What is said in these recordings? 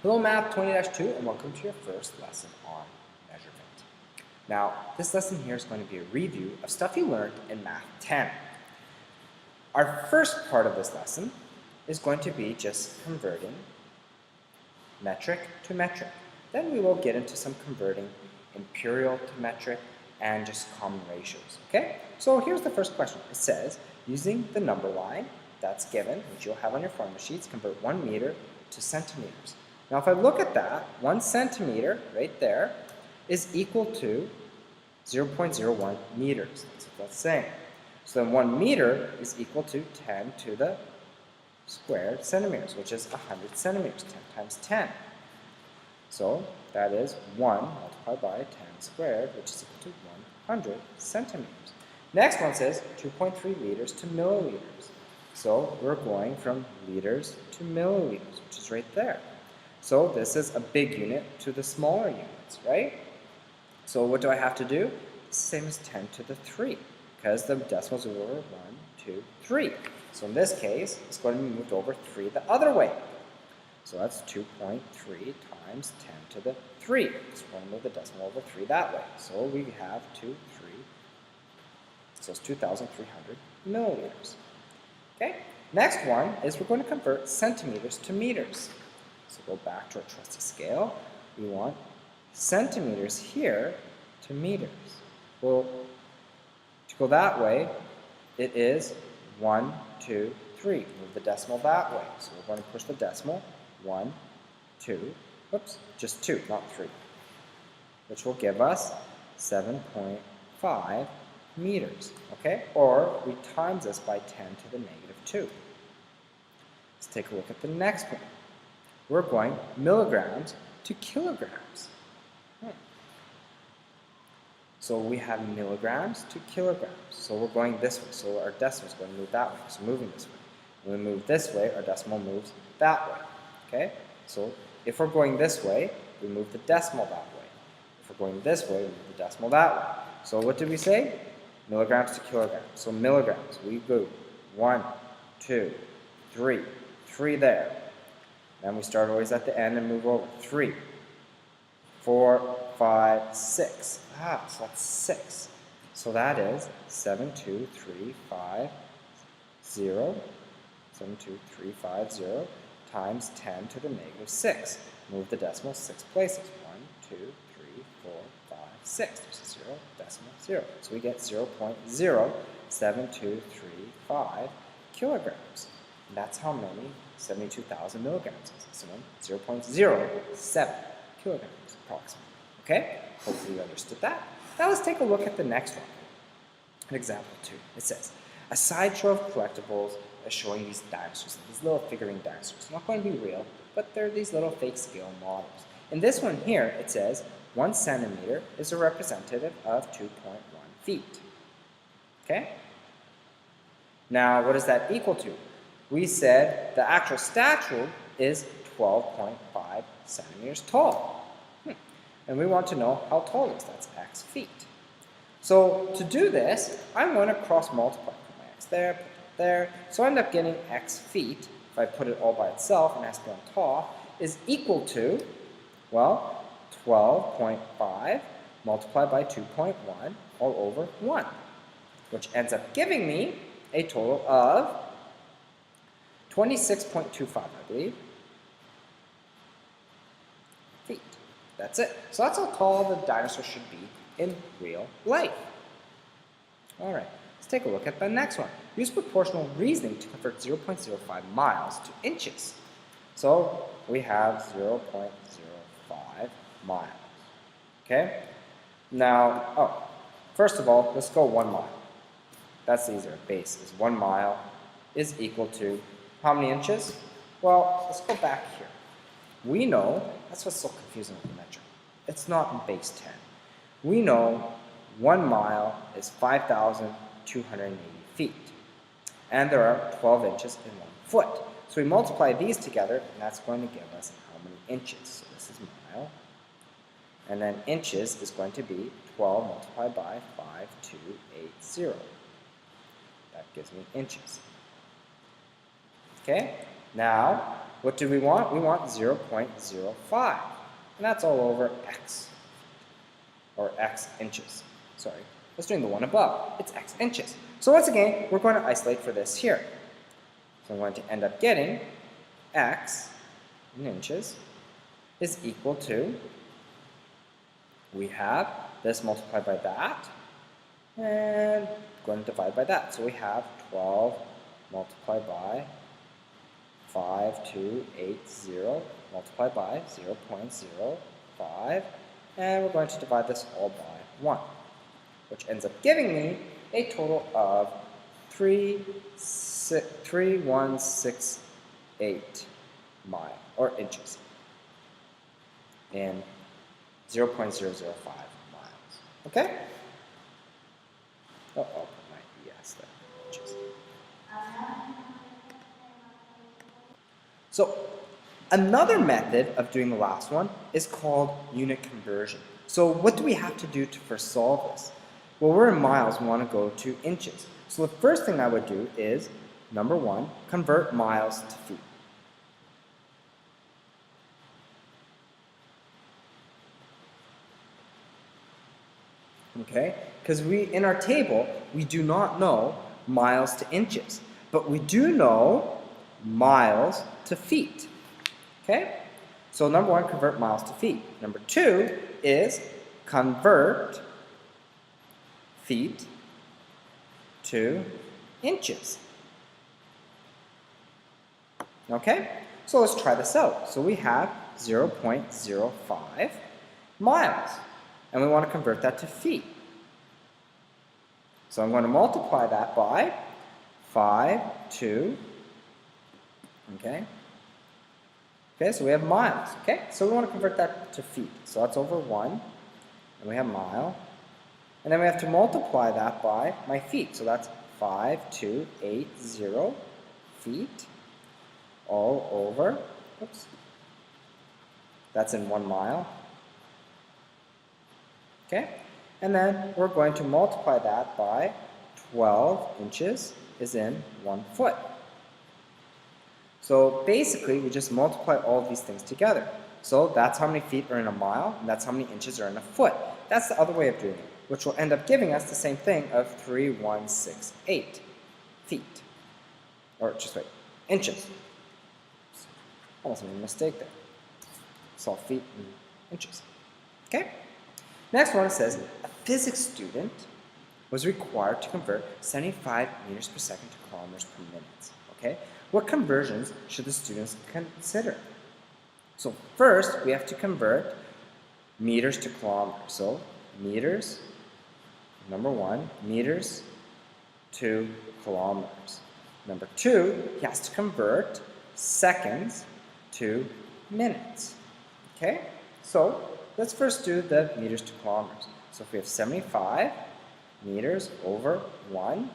Hello Math 20-2 and welcome to your first lesson on measurement. Now, this lesson here is going to be a review of stuff you learned in Math 10. Our first part of this lesson is going to be just converting metric to metric. Then we will get into some converting imperial to metric and just common ratios, okay? So here's the first question. It says, using the number line that's given, which you'll have on your formula sheets, convert 1 meter to centimeters. Now if I look at that, 1 centimeter right there is equal to 0.01 meters. That's what that's saying. So then 1 meter is equal to 10 to the squared centimeters, which is 100 centimeters, 10 times 10. So that is 1 multiplied by 10 squared, which is equal to 100 centimeters. Next one says 2.3 liters to milliliters. So we're going from liters to milliliters, which is right there. So this is a big unit to the smaller units, right? So what do I have to do? It's the same as 10 to the 3, because the decimals are over 1, 2, 3. So in this case, it's going to be moved over 3 the other way. So that's 2.3 times 10 to the 3. So we're going to move the decimal over 3 that way. So we have 2, 3. So it's 2,300 milliliters. Okay? Next one is we're going to convert centimeters to meters. So go back to our trusty scale. We want centimeters here to meters. Well, to go that way, it is 1, 2, 3. Move the decimal that way. So we're going to push the decimal 1, 2, whoops, just 2, not 3, which will give us 7.5 meters, okay? Or we times this by 10 to the negative 2. Let's take a look at the next one. We're going milligrams to kilograms. So we have milligrams to kilograms. So we're going this way. So our decimal is going to move that way. So moving this way. When we move this way, our decimal moves that way. Okay? So if we're going this way, we move the decimal that way. If we're going this way, we move the decimal that way. So what did we say? Milligrams to kilograms. So milligrams, we go 1, 2, 3. 3 there. Then we start always at the end and move over. 3, 4, 5, 6. So that's 6. So that is 7, 2, 3, 5, 0. 7, 2, 3, 5, 0 times 10 to the negative 6. Move the decimal 6 places. 1, 2, 3, 4, 5, 6. There's a 0, decimal 0. So we get 0.07235 kilograms. And that's how many 72,000 milligrams is. So 0.07 kilograms approximately. Okay? Hopefully you understood that. Now let's take a look at the next one. An example 2. It says, a sideshow of collectibles is showing these dinosaurs, these little figurine dinosaurs. Not going to be real, but they're these little fake scale models. In this one here, it says 1 centimeter is a representative of 2.1 feet. Okay? Now, what is that equal to? We said the actual statue is 12.5 centimeters tall. And we want to know how tall it is. That's x feet. So to do this, I'm going to cross multiply. Put my x there, put it there. So I end up getting x feet, if I put it all by itself and it has to be on top, is equal to, well, 12.5 multiplied by 2.1 all over 1, which ends up giving me a total of 26.25, I believe, feet. That's it. So that's how tall the dinosaur should be in real life. All right, let's take a look at the next one. Use proportional reasoning to convert 0.05 miles to inches. So we have 0.05 miles. Okay? Now, first of all, let's go 1 mile. That's easier. Base is 1 mile is equal to how many inches? Well, let's go back here. We know, that's what's so confusing with the metric. It's not in base 10. We know 1 mile is 5,280 feet. And there are 12 inches in 1 foot. So we multiply these together, and that's going to give us how many inches. So this is mile. And then inches is going to be 12 multiplied by 5280. That gives me inches. Okay? Now, what do we want? We want 0.05. And that's all over x, or x inches. Sorry, let's do the one above. It's x inches. So once again, we're going to isolate for this here. So I'm going to end up getting x in inches is equal to, we have this multiplied by that, and going to divide by that. So we have 12 multiplied by 5280 multiplied by 0.05, and we're going to divide this all by 1, which ends up giving me a total of 3168 miles, or inches, in 0.005 miles. Okay? Oh, my ES there. Inches. So, another method of doing the last one is called unit conversion. So what do we have to do to first solve this? Well, we're in miles, we want to go to inches. So the first thing I would do is, number 1, convert miles to feet. Okay? Because in our table, we do not know miles to inches, but we do know miles to feet. Okay? So number 1, convert miles to feet. Number 2 is convert feet to inches. Okay? So let's try this out. So we have 0.05 miles, and we want to convert that to feet. So I'm going to multiply that by 52. Okay? Okay, so we have miles. Okay? So we want to convert that to feet. So that's over 1, and we have mile. And then we have to multiply that by my feet. So that's 5280 feet all over, oops, that's in 1 mile. Okay? And then we're going to multiply that by 12 inches is in 1 foot. So basically, we just multiply all of these things together. So that's how many feet are in a mile, and that's how many inches are in a foot. That's the other way of doing it, which will end up giving us the same thing of 3168 feet. Or just wait, inches. Almost made a mistake there. Saw feet and inches. Okay? Next one says, a physics student was required to convert 75 meters per second to kilometers per minute. Okay? What conversions should the students consider? So first, we have to convert meters to kilometers. So meters, number 1, meters to kilometers. Number 2, he has to convert seconds to minutes. Okay? So let's first do the meters to kilometers. So if we have 75 meters over 1,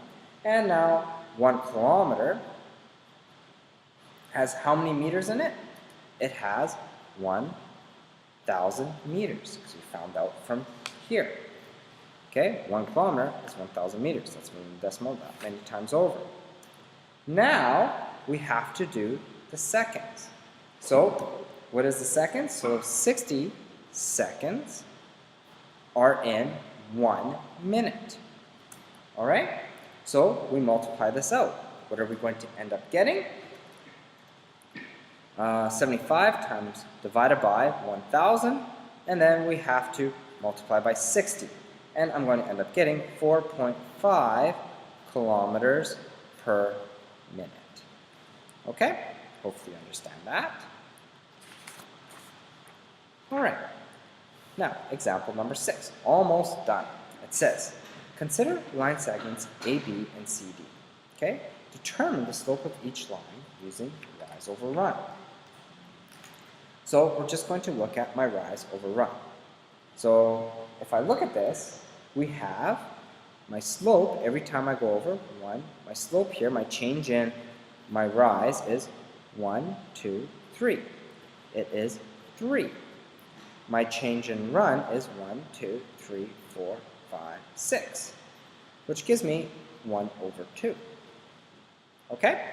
and now 1 kilometer has how many meters in it? It has 1,000 meters, because we found out from here. Okay, 1 kilometer is 1,000 meters. That's moving the decimal that many times over. Now we have to do the seconds. So what is the seconds? So 60 seconds are in 1 minute. All right? So we multiply this out. What are we going to end up getting? 75 times divided by 1,000, and then we have to multiply by 60. And I'm going to end up getting 4.5 kilometers per minute. Okay? Hopefully you understand that. All right. Now, example number 6. Almost done. It says, consider line segments AB and CD. Okay? Determine the slope of each line using rise over run. So we're just going to look at my rise over run. So if I look at this, we have my slope every time I go over 1. My slope here, my change in my rise is 1, 2, 3. It is 3. My change in run is 1, 2, 3, 4, 5, 6, which gives me 1 over 2. Okay?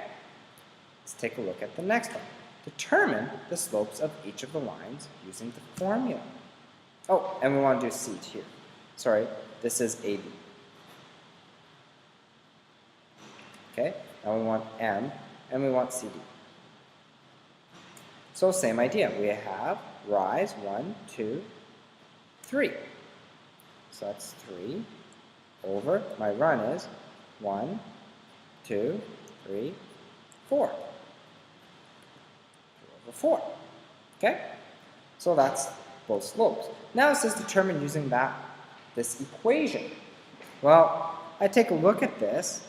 Let's take a look at the next one. Determine the slopes of each of the lines using the formula. Oh, and we want to do C here. Sorry, this is AB. Okay, now we want M, and we want CD. So same idea. We have rise, 1, 2, 3. So that's 3 over, my run is 1, 2, 3, 4. 2 over 4. Okay? So that's both slopes. Now it says determine using this equation. Well, I take a look at this.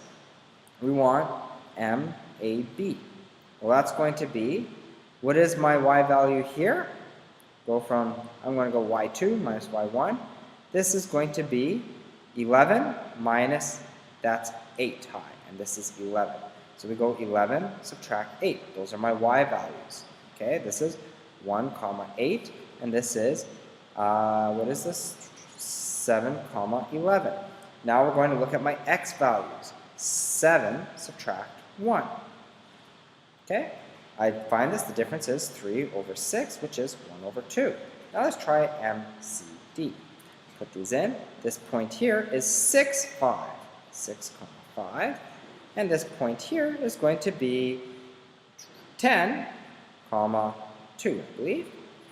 We want MAB. Well, that's going to be, what is my y value here? I'm going to go y2 minus y1. This is going to be 11 minus, that's 8 high, and this is 11. So we go 11, subtract 8. Those are my y values. Okay, this is 1, 8, and this is, what is this? 7, 11. Now we're going to look at my x values. 7, subtract 1. Okay, I find this, the difference is 3 over 6, which is 1 over 2. Now let's try MCD. Put these in. This point here is 6, 5. 6, 5. And this point here is going to be 10, 2, I believe.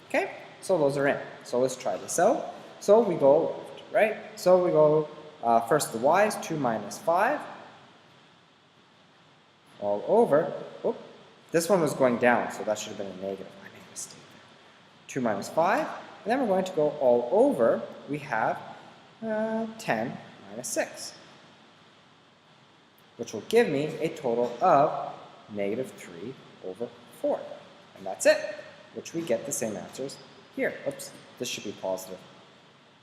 Okay, so those are in. So let's try this out. So we go left, right? So we go, first the y's, 2 minus 5. All over. Oop. This one was going down, so that should have been a negative. I made a mistake there. 2 minus 5. And then we're going to go all over. We have 10 minus 6, which will give me a total of negative 3 over 4. And that's it, which we get the same answers here. Oops, this should be positive.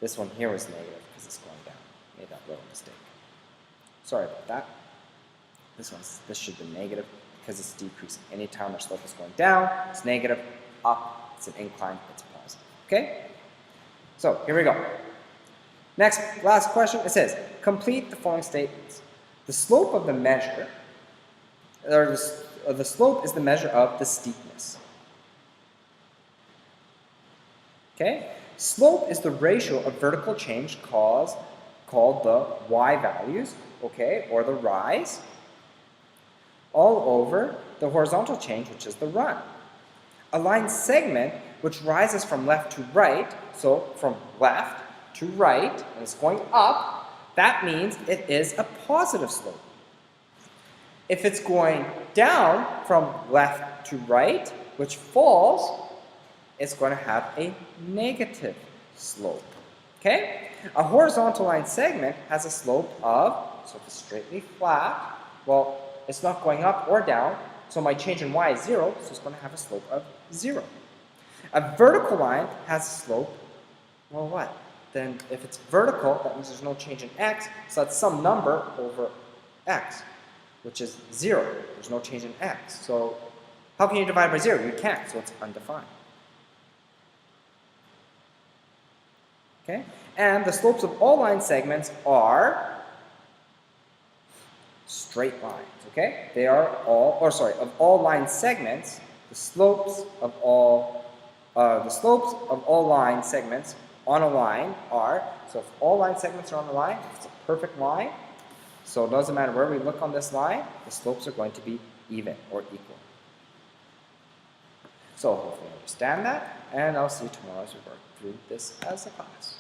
This one here was negative because it's going down. Made that little mistake. Sorry about that. This should be negative because it's decreasing. Anytime our slope is going down, it's negative. Up, it's an incline, it's positive. Okay? So here we go. Next, last question. It says, complete the following statements. The slope of the measure, or the slope is the measure of the steepness. Okay? Slope is the ratio of vertical change called the y values, okay, or the rise, all over the horizontal change, which is the run. A line segment which rises from left to right, so from left to right, and it's going up, that means it is a positive slope. If it's going down from left to right, which falls, it's going to have a negative slope. Okay? A horizontal line segment has a slope of, so if it's straightly flat, well, it's not going up or down, so my change in y is 0, so it's going to have a slope of 0. A vertical line has a slope, well, what? Then if it's vertical, that means there's no change in x, so that's some number over x, which is 0. There's no change in x. So how can you divide by 0? You can't, so it's undefined. Okay? And the slopes of all line segments are straight lines. Okay? They are all, or sorry, of all line segments, the slopes of all line segments on a line are, so if all line segments are on the line, if it's a perfect line, so it doesn't matter where we look on this line, the slopes are going to be even or equal. So hopefully you understand that, and I'll see you tomorrow as we work through this as a class.